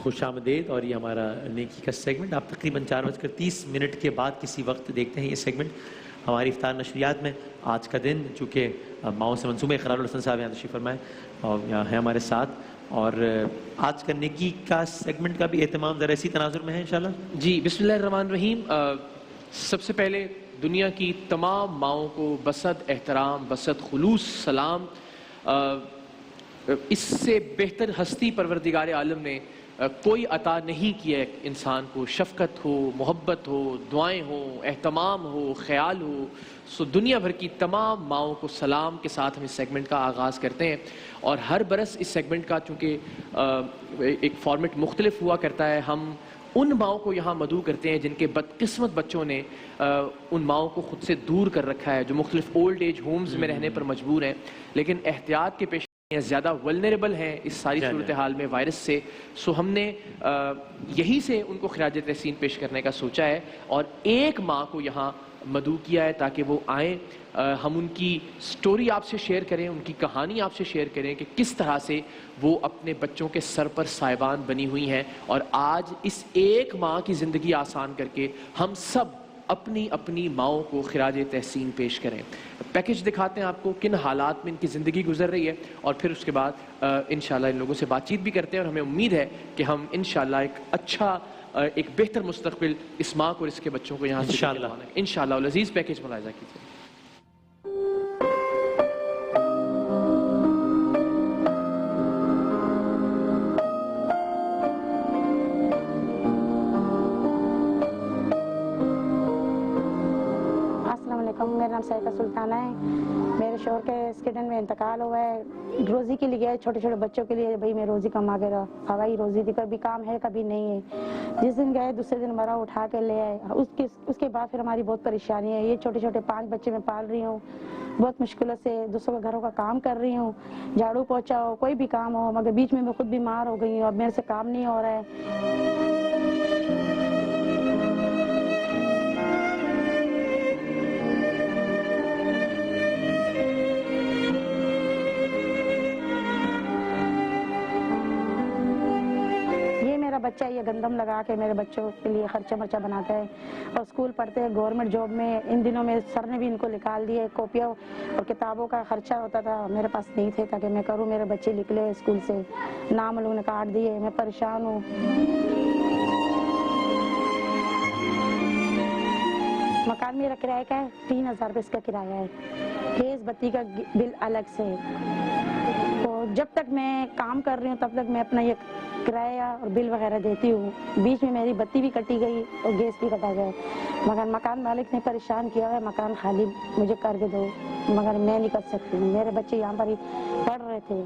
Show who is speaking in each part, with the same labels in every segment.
Speaker 1: خوش آمدید. اور یہ ہمارا نیکی کا سیگمنٹ آپ تقریباً 4:30 کے بعد کسی وقت دیکھتے ہیں. یہ سیگمنٹ ہماری افطار نشریات میں آج کا دن چونکہ ماؤں سے منصوبہ اقرار الحسن صاحب یہاں تشریف فرمائے اور یہاں ہیں ہمارے ساتھ, اور آج کا نیکی کا سیگمنٹ کا بھی اہتمام ذرا اسی تناظر میں ہے انشاءاللہ.
Speaker 2: جی بسم اللہ الرحمن الرحیم. سب سے پہلے دنیا کی تمام ماؤں کو بصد احترام بصد خلوص سلام. اس سے بہتر ہستی پروردگار عالم نے کوئی عطا نہیں کیا ہے انسان کو. شفقت ہو, محبت ہو, دعائیں ہوں, اہتمام ہو, خیال ہو. سو دنیا بھر کی تمام ماؤں کو سلام کے ساتھ ہم اس سیگمنٹ کا آغاز کرتے ہیں. اور ہر برس اس سیگمنٹ کا چونکہ ایک فارمیٹ مختلف ہوا کرتا ہے, ہم ان ماؤں کو یہاں مدعو کرتے ہیں جن کے بدقسمت بچوں نے ان ماؤں کو خود سے دور کر رکھا ہے, جو مختلف اولڈ ایج ہومز میں رہنے پر مجبور ہیں لیکن احتیاط کے پیش زیادہ ولنریبل ہیں اس ساری صورتحال میں وائرس سے. سو ہم نے یہی سے ان کو خراج تحسین پیش کرنے کا سوچا ہے اور ایک ماں کو یہاں مدعو کیا ہے تاکہ وہ آئیں, ہم ان کی سٹوری آپ سے شیئر کریں, ان کی کہانی آپ سے شیئر کریں کہ کس طرح سے وہ اپنے بچوں کے سر پر سائبان بنی ہوئی ہیں. اور آج اس ایک ماں کی زندگی آسان کر کے ہم سب اپنی اپنی ماؤں کو خراج تحسین پیش کریں. پیکج دکھاتے ہیں آپ کو کن حالات میں ان کی زندگی گزر رہی ہے اور پھر اس کے بعد انشاءاللہ ان لوگوں سے بات چیت بھی کرتے ہیں اور ہمیں امید ہے کہ ہم انشاءاللہ ایک اچھا ایک بہتر مستقبل اس ماں کو اور اس کے بچوں کو یہاں سے انشاءاللہ. العزیز پیکج ملاحظہ کیجیے.
Speaker 3: میرا نام سائقہ سلطانہ ہے. میرے شوہر کے اسکیڈن میں انتقال ہوا ہے. روزی کے لیے گیا, چھوٹے چھوٹے بچوں کے لیے, بھائی میں روزی کما کے رہا, ہوائی روزی تھی, کبھی کام ہے کبھی نہیں ہے. جس دن گئے دوسرے دن مرا اٹھا کے لے آئے. اس کے بعد پھر ہماری بہت پریشانی ہے. یہ چھوٹے چھوٹے 5 بچے میں پال رہی ہوں, بہت مشکلوں سے دوسروں کے گھروں کا کام کر رہی ہوں, جھاڑو پوچھا ہو کوئی بھی کام ہو, مگر بیچ میں خود بیمار ہو گئی ہوں, اب میرے سے کام نہیں ہو رہا ہے. بچہ یہ گندم لگا کے میرے بچوں کے لیے خرچہ مرچہ بناتا ہے اور اسکول پڑھتے ہیں گورنمنٹ جاب میں. ان دنوں میں سر نے بھی ان کو نکال دیے. کاپیوں اور کتابوں کا خرچہ ہوتا تھا, میرے پاس نہیں تھے تاکہ میں کروں. میرے بچے نکلے اسکول سے, نام لوگوں نے کاٹ دیے, میں پریشان ہوں. مکان میرا کرایہ کا ہے, 3000 روپے اس کا کرایہ ہے. گیس بتی کا بل الگ سے. تو جب تک میں کام کر رہی ہوں تب تک میں اپنا یہ کرایہ اور بل وغیرہ دیتی ہوں. بیچ میں میری بتی بھی کٹی گئی اور گیس بھی کٹا گیا, مگر مکان مالک نے پریشان کیا ہے, مکان خالی مجھے کر کے دو, مگر میں نہیں کر سکتی ہوں. میرے بچے یہاں پر ہی پڑھ رہے تھے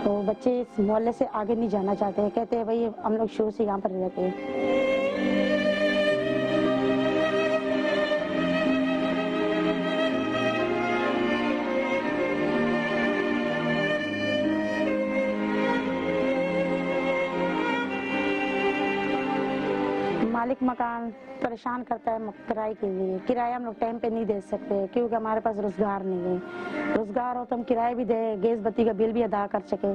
Speaker 3: تو بچے اس محلے سے آگے نہیں جانا چاہتے ہیں, کہتے ہیں بھائی ہم لوگ شروع سے یہاں پر رہتے ہیں. مالک مکان پریشان کرتا ہے کرائے کے لیے. کرایہ ہم لوگ ٹائم پہ نہیں دے سکتے کیونکہ ہمارے پاس روزگار نہیں ہے. روزگار ہو تو ہم کرایہ بھی دیں, گیس بتی کا بل بھی ادا کر سکے,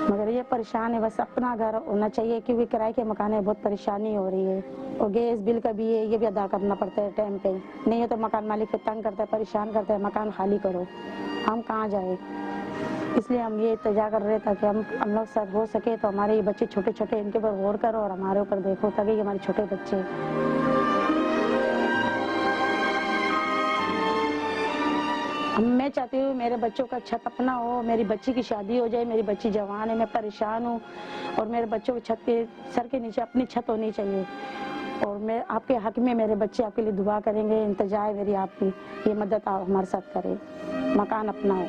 Speaker 3: مگر یہ پریشان ہے. بس اپنا گھر ہونا چاہیے کیونکہ کرائے کے مکان میں بہت پریشانی ہو رہی ہے. اور گیس بل کا بھی ہے, یہ بھی ادا کرنا پڑتا ہے ٹائم پہ, نہیں ہے تو مکان مالک پہ تنگ کرتا ہے, پریشان کرتا ہے, مکان خالی کرو. ہم کہاں جائیں؟ اس لیے ہم یہ التجا کر رہے تاکہ ہم لوگ ساتھ ہو سکے تو ہمارے یہ بچے چھوٹے چھوٹے ان کے اوپر غور کرو اور ہمارے اوپر دیکھو تاکہ یہ ہمارے چھوٹے بچے. میں چاہتی ہوں میرے بچوں کا چھت اپنا ہو, میری بچی کی شادی ہو جائے, میری بچی جوان ہے, میں پریشان ہوں اور میرے بچوں کی چھت کے سر کے نیچے اپنی چھت ہونی چاہیے. اور میں آپ کے حق میں میرے بچے آپ کے لیے دعا کریں گے. التجا ہے میری آپ کی, یہ مدد آپ ہمارے ساتھ کریں, مکان اپنا ہو.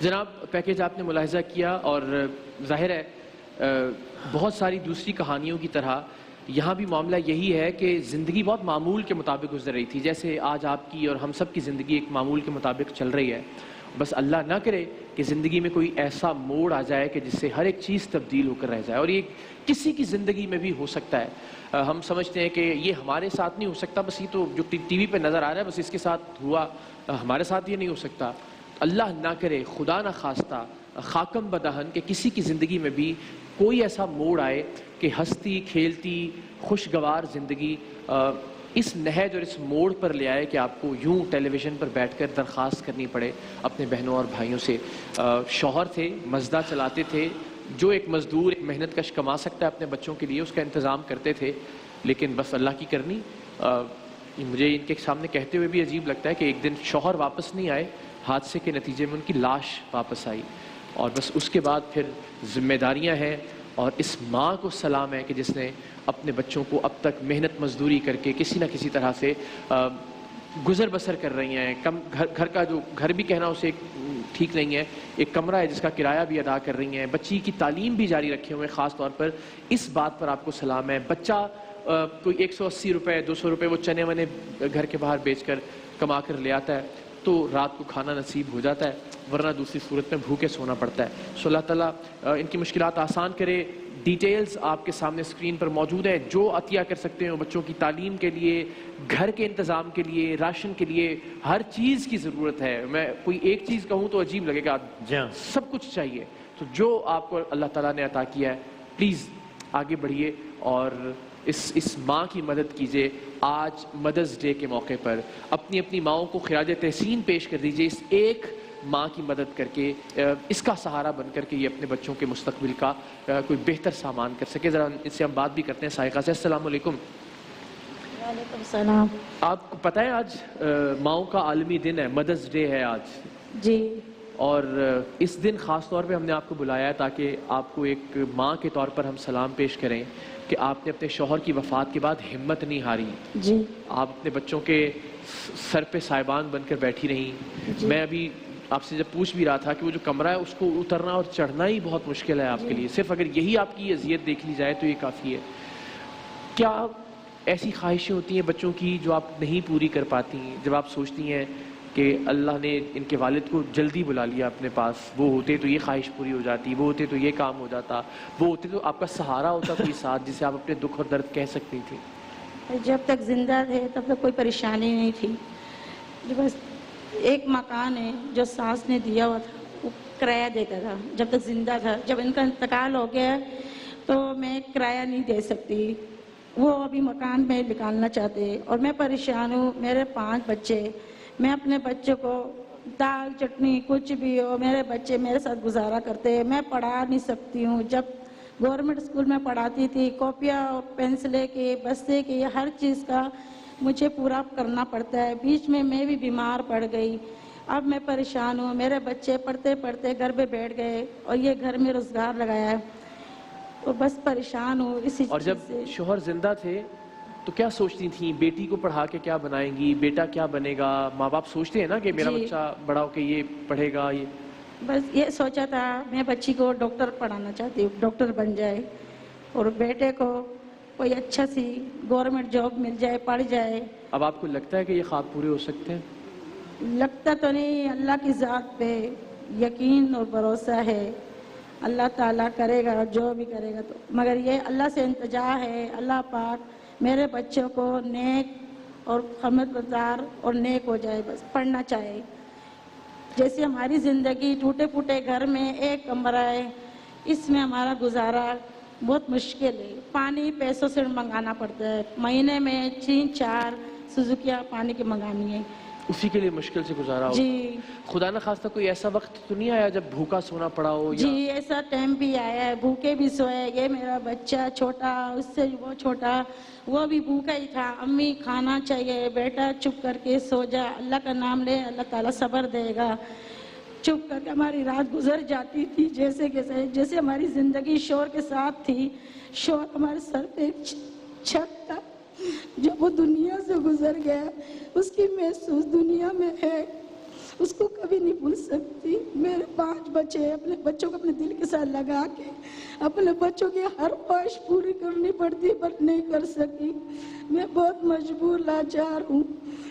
Speaker 2: جناب پیکج آپ نے ملاحظہ کیا اور ظاہر ہے بہت ساری دوسری کہانیوں کی طرح یہاں بھی معاملہ یہی ہے کہ زندگی بہت معمول کے مطابق گزر رہی تھی, جیسے آج آپ کی اور ہم سب کی زندگی ایک معمول کے مطابق چل رہی ہے. بس اللہ نہ کرے کہ زندگی میں کوئی ایسا موڑ آ جائے کہ جس سے ہر ایک چیز تبدیل ہو کر رہ جائے, اور یہ کسی کی زندگی میں بھی ہو سکتا ہے. ہم سمجھتے ہیں کہ یہ ہمارے ساتھ نہیں ہو سکتا, بس یہ تو جو ٹی وی پہ نظر آ رہا ہے بس اس کے ساتھ ہوا, ہمارے ساتھ یہ نہیں ہو سکتا. اللہ نہ کرے خدا نہ خواستہ خاکم بدہن کہ کسی کی زندگی میں بھی کوئی ایسا موڑ آئے کہ ہنستی کھیلتی خوشگوار زندگی اس نہج اور اس موڑ پر لے آئے کہ آپ کو یوں ٹیلی ویژن پر بیٹھ کر درخواست کرنی پڑے اپنے بہنوں اور بھائیوں سے. شوہر تھے, مزدہ چلاتے تھے, جو ایک مزدور ایک محنت کش کما سکتا ہے اپنے بچوں کے لیے اس کا انتظام کرتے تھے, لیکن بس اللہ کی کرنی. مجھے ان کے سامنے کہتے ہوئے بھی عجیب لگتا ہے کہ ایک دن شوہر واپس نہیں آئے, حادثے کے نتیجے میں ان کی لاش واپس آئی, اور بس اس کے بعد پھر ذمہ داریاں ہیں. اور اس ماں کو سلام ہے کہ جس نے اپنے بچوں کو اب تک محنت مزدوری کر کے کسی نہ کسی طرح سے گزر بسر کر رہی ہیں. گھر کا جو گھر بھی کہنا اسے ٹھیک نہیں ہے, ایک کمرہ ہے جس کا کرایہ بھی ادا کر رہی ہیں, بچی کی تعلیم بھی جاری رکھے ہوئے ہیں. خاص طور پر اس بات پر آپ کو سلام ہے. بچہ کوئی 180 روپے 200 روپے وہ چنے ونے گھر کے باہر بیچ کر کما کر لے آتا ہے تو رات کو کھانا نصیب ہو جاتا ہے, ورنہ دوسری صورت میں بھوکے سونا پڑتا ہے. سو اللہ تعالیٰ ان کی مشکلات آسان کرے. ڈیٹیلز آپ کے سامنے اسکرین پر موجود ہے. جو عطیہ کر سکتے ہیں بچوں کی تعلیم کے لیے, گھر کے انتظام کے لیے, راشن کے لیے, ہر چیز کی ضرورت ہے. میں کوئی ایک چیز کہوں تو عجیب لگے گا, سب کچھ چاہیے. تو جو آپ کو اللہ تعالیٰ نے عطا کیا ہے پلیز آگے بڑھیے اور اس ماں کی مدد کیجیے. آج مدرز ڈے کے موقع پر اپنی ماؤں کو خراج تحسین پیش کر دیجیے. اس ایک ماں کی مدد کر کے, اس کا سہارا بن کر کے یہ اپنے بچوں کے مستقبل کا کوئی بہتر سامان کر سکے. ذرا اس سے ہم بات بھی کرتے ہیں سائقہ سے. السلام علیکم.
Speaker 3: وعلیکم السلام.
Speaker 2: آپ کو پتہ ہے آج ماؤں کا عالمی دن ہے, مدرز ڈے ہے آج.
Speaker 3: جی.
Speaker 2: اور اس دن خاص طور پہ ہم نے آپ کو بلایا ہے تاکہ آپ کو ایک ماں کے طور پر ہم سلام پیش کریں کہ آپ نے اپنے شوہر کی وفات کے بعد ہمت نہیں ہاری.
Speaker 3: جی.
Speaker 2: آپ اپنے بچوں کے سر پہ سائبان بن کر بیٹھی رہیں.
Speaker 3: جی.
Speaker 2: میں ابھی آپ سے جب پوچھ بھی رہا تھا کہ وہ جو کمرہ ہے اس کو اترنا اور چڑھنا ہی بہت مشکل ہے آپ کے لیے. صرف اگر یہی آپ کی اذیت دیکھ لی جائے تو یہ کافی ہے. کیا ایسی خواہشیں ہوتی ہیں بچوں کی جو آپ نہیں پوری کر پاتی ہیں, جب آپ سوچتی ہیں کہ اللہ نے ان کے والد کو جلدی بلا لیا اپنے پاس, وہ ہوتے تو یہ خواہش پوری ہو جاتی, وہ ہوتے تو یہ کام ہو جاتا, وہ ہوتے تو آپ کا سہارا ہوتا کوئی ساتھ جسے آپ اپنے دکھ اور درد کہہ سکتی تھی؟
Speaker 3: جب تک زندہ تھے تب تک کوئی پریشانی نہیں تھی. جو بس ایک مکان ہے جو ساس نے دیا ہوا تھا وہ کرایہ دیتا تھا جب تک زندہ تھا. جب ان کا انتقال ہو گیا تو میں کرایہ نہیں دے سکتی. وہ ابھی مکان میں نکالنا چاہتے اور میں پریشان ہوں. میرے 5 بچے, میں اپنے بچوں کو دال چٹنی کچھ بھی ہو میرے بچے میرے ساتھ گزارا کرتے ہیں. میں پڑھا نہیں سکتی ہوں. جب گورنمنٹ اسکول میں پڑھاتی تھی کاپیاں پینسلیں کے بستے کے ہر چیز کا مجھے پورا کرنا پڑتا ہے. بیچ میں بھی بیمار پڑ گئی. اب میں پریشان ہوں. میرے بچے پڑھتے پڑھتے گھر پہ بیٹھ گئے اور یہ گھر میں روزگار لگایا ہے تو بس پریشان ہوں اسی
Speaker 2: اور جب شوہر زندہ تھے تو کیا سوچتی تھیں؟ بیٹی کو پڑھا کے کیا بنائیں گی, بیٹا کیا بنے گا؟ ماں باپ سوچتے ہیں نا کہ میرا بچہ بڑا ہو کے یہ پڑھے گا. یہ
Speaker 3: بس یہ سوچا تھا میں بچی کو ڈاکٹر پڑھانا چاہتی ہوں, ڈاکٹر بن جائے, اور بیٹے کو کوئی اچھا سی گورنمنٹ جاب مل جائے, پڑھ جائے.
Speaker 2: اب آپ کو لگتا ہے کہ یہ خواب پورے ہو سکتے ہیں؟
Speaker 3: لگتا تو نہیں, اللہ کی ذات پہ یقین اور بھروسہ ہے. اللہ تعالیٰ کرے گا جو بھی کرے گا. تو مگر یہ اللہ سے التجا ہے, اللہ پاک میرے بچوں کو نیک اور خدمتگزار اور نیک ہو جائے, بس پڑھنا چاہے. جیسے ہماری زندگی ٹوٹے پھوٹے گھر میں ایک کمرہ ہے, اس میں ہمارا گزارا بہت مشکل ہے. پانی پیسوں سے منگانا پڑتا ہے, مہینے میں 3-4 سزوکیاں پانی کی منگانی ہے,
Speaker 2: اسی کے لیے مشکل سے گزارا ہو.
Speaker 3: جی.
Speaker 2: خدا نہ خواستہ کوئی ایسا وقت تو نہیں آیا جب بھوکا سونا پڑا ہو؟
Speaker 3: جی ایسا ٹائم بھی آیا ہے, بھوکے بھی سوئے. یہ میرا بچہ چھوٹا, اس سے وہ چھوٹا, وہ بھی بھوکا ہی تھا. امی کھانا چاہیے, بیٹا چپ کر کے سو جا, اللہ کا نام لے, اللہ تعالیٰ صبر دے گا. چپ کر کے ہماری رات گزر جاتی تھی جیسے ہماری زندگی شور کے ساتھ تھی. شور ہمارے سر پہ ایک چھت تھا. جب وہ دنیا سے گزر گیا اس کی محسوس دنیا میں ہے, اس کو کبھی نہیں بھول سکتی. میرے 5 بچے, اپنے بچوں کو اپنے دل کے ساتھ لگا کے اپنے بچوں کی ہر خواہش پوری کرنی پڑتی پر نہیں کر سکی. میں بہت مجبور لاچار ہوں.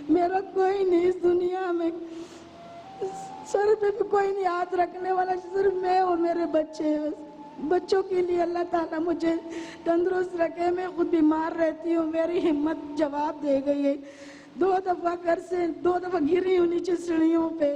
Speaker 3: میرا کوئی نہیں اس دنیا میں, سر پہ بھی کوئی نہیں ہاتھ رکھنے والا, صرف میں اور میرے بچے. بچوں کے لیے اللہ تعالیٰ مجھے تندرست رکھے. میں خود بیمار رہتی ہوں, میری ہمت جواب دے گئی ہے. 2 دفعہ گھر سے 2 دفعہ گری ہوں نیچے سیڑھیوں پہ.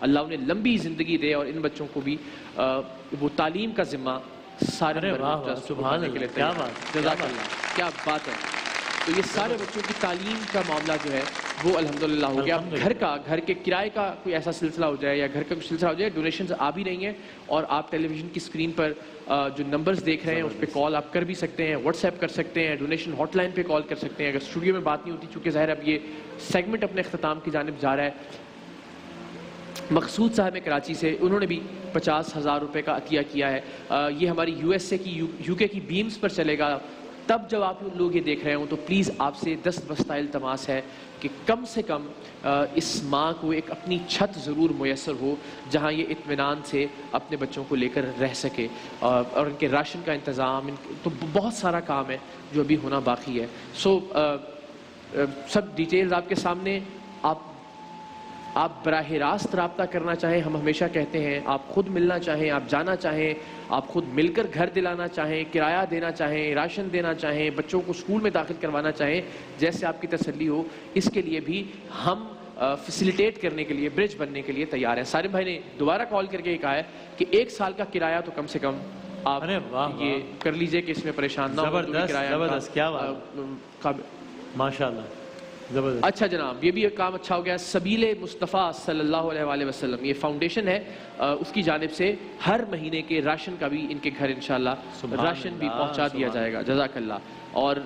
Speaker 2: اللہ انہیں لمبی زندگی دے اور ان بچوں کو بھی وہ تعلیم کا ذمہ سارے
Speaker 1: ارے
Speaker 2: ممبر
Speaker 1: واہ
Speaker 2: آف
Speaker 1: واہ،
Speaker 2: ٹرسٹ
Speaker 1: سبحان
Speaker 2: اٹھانے کے لیے
Speaker 1: اللہ، کیا
Speaker 2: تیار ہیں۔
Speaker 1: بات، کیا
Speaker 2: جزاک
Speaker 1: بات۔
Speaker 2: اللہ، کیا بات ہے۔ تو یہ سارے بچوں کی تعلیم کا معاملہ جو ہے وہ الحمدللہ ہو گیا۔ اب گھر کے کرائے کا کوئی ایسا سلسلہ ہو جائے یا گھر کا کوئی سلسلہ ہو جائے، ڈونیشنز آ بھی رہی ہیں اور آپ ٹیلی ویژن کی اسکرین پر جو نمبرز دیکھ رہے ہیں اس پہ کال آپ کر بھی سکتے ہیں، واٹس ایپ کر سکتے ہیں، ڈونیشن ہاٹ لائن پہ کال کر سکتے ہیں۔ اگر اسٹوڈیو میں بات نہیں ہوتی، چونکہ ظاہر اب یہ سیگمنٹ اپنے اختتام کی جانب جا رہا ہے۔ مقصود صاحب کراچی سے، انہوں نے بھی 50,000 روپے کا عطیہ کیا ہے۔ یہ ہماری یو ایس اے کی یو کے کی بیمز پر چلے گا۔ تب جب آپ لوگ یہ دیکھ رہے ہوں تو پلیز آپ سے دستبستہ التماس ہے کہ کم سے کم اس ماں کو ایک اپنی چھت ضرور میسر ہو جہاں یہ اطمینان سے اپنے بچوں کو لے کر رہ سکے، اور ان کے راشن کا انتظام، تو بہت سارا کام ہے جو ابھی ہونا باقی ہے۔ سب ڈیٹیلز آپ کے سامنے۔ آپ براہ راست رابطہ کرنا چاہیں، ہم ہمیشہ کہتے ہیں، آپ خود ملنا چاہیں، آپ جانا چاہیں، آپ خود مل کر گھر دلانا چاہیں، کرایہ دینا چاہیں، راشن دینا چاہیں، بچوں کو اسکول میں داخل کروانا چاہیں، جیسے آپ کی تسلی ہو، اس کے لیے بھی ہم فیسیلیٹیٹ کرنے کے لیے، برج بننے کے لیے تیار ہیں۔ سالم بھائی نے دوبارہ کال کر کے یہ کہا ہے کہ 1 سال کا کرایہ تو کم سے کم آپ یہ کر لیجئے کہ اس میں پریشان نہ ہو۔
Speaker 1: زبردست، کیا بات، ماشاء اللہ، زبردست۔
Speaker 2: اچھا جناب، یہ بھی ایک کام اچھا ہو گیا۔ سبیل مصطفیٰ صلی اللہ علیہ وآلہ وسلم، یہ فاؤنڈیشن ہے، اس کی جانب سے ہر مہینے کے راشن کا بھی ان کے گھر انشاءاللہ راشن بھی پہنچا دیا جائے گا۔ جزاک اللہ۔ اور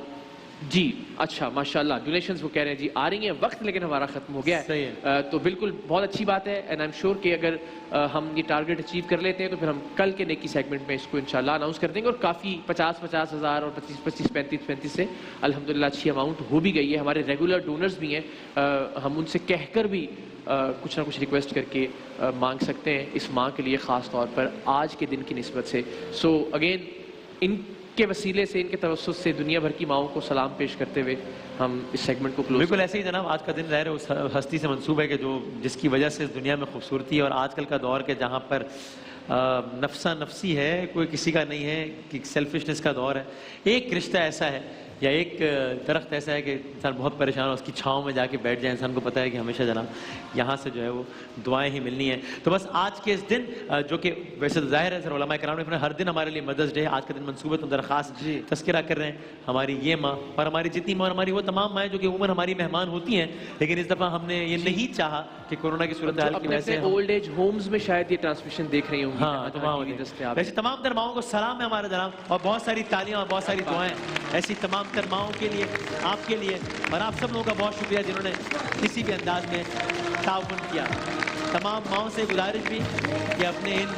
Speaker 2: جی اچھا، ماشاءاللہ ڈونیشنز وہ کہہ رہے ہیں جی آ رہی ہیں، وقت لیکن ہمارا ختم ہو گیا ہے، تو بالکل بہت اچھی بات ہے، اینڈ آئی ایم شیور کہ اگر ہم یہ ٹارگٹ اچیو کر لیتے ہیں تو پھر ہم کل کے نیکی سیگمنٹ میں اس کو انشاءاللہ اناؤنس کر دیں گے، اور کافی 50,000 اور 25,000 35,000 سے الحمدللہ اچھی اماؤنٹ ہو بھی گئی ہے۔ ہمارے ریگولر ڈونرز بھی ہیں، ہم ان سے کہہ کر بھی کچھ نہ کچھ ریکویسٹ کر کے مانگ سکتے ہیں اس ماں کے لیے، خاص طور پر آج کے دن کی نسبت سے۔ سو اگین ان کے وسیلے سے، ان کے توسط سے دنیا بھر کی ماؤں کو سلام پیش کرتے ہوئے ہم اس سیگمنٹ کو کلوز۔
Speaker 1: بالکل ایسے ہی جناب، آج کا دن ظاہر اس ہستی سے منسوب ہے کہ جس کی وجہ سے اس دنیا میں خوبصورتی ہے، اور آج کل کا دور کہ جہاں پر نفسا نفسی ہے، کوئی کسی کا نہیں ہے، کہ سیلفشنس کا دور ہے۔ ایک رشتہ ایسا ہے یا ایک درخت ایسا ہے کہ انسان بہت پریشان ہو، اس کی چھاؤں میں جا کے بیٹھ جائے، انسان کو پتہ ہے کہ ہمیشہ جناب یہاں سے جو ہے وہ دعائیں ہی ملنی ہیں۔ تو بس آج کے اس دن جو کہ ویسے تو ظاہر ہے سر علماء کرام نے ہر دن ہمارے لیے مدرس ڈے، آج کا دن منصوبے تو درخواست تذکرہ کر رہے ہیں ہماری یہ ماں اور ہماری جتنی ماں، ہماری وہ تمام مائیں جو کہ عموماً ہماری مہمان ہوتی ہیں، لیکن اس دفعہ ہم نے یہ نہیں چاہا کہ کورونا کی صورتحال کی وجہ سے
Speaker 2: اولڈ ایج ہومز میں شاید یہ ٹرانسمیشن دیکھ رہی ہوں گی۔
Speaker 1: ہاں ویسے تمام تر ماؤں کو سلام ہے ہمارا جناب، اور بہت ساری تالیاں اور بہت ساری دعائیں ایسی تمام تر ماؤں کے لیے، آپ کے لیے، اور آپ سب لوگوں کا بہت شکریہ جنہوں نے کسی بھی انداز میں تعاون کیا۔ تمام ماؤں سے گزارش بھی کہ اپنے ان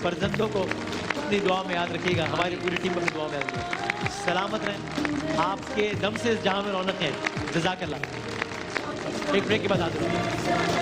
Speaker 1: فرزندوں کو اپنی دعا میں یاد رکھیے گا، ہماری پوری ٹیم کو اپنی دعا میں یاد رکھیے گا۔ سلامت رہیں، آپ کے دم سے جہاں میں رونق ہے۔ جزاک اللہ۔ ایک بریک کے بعد آتے ہیں۔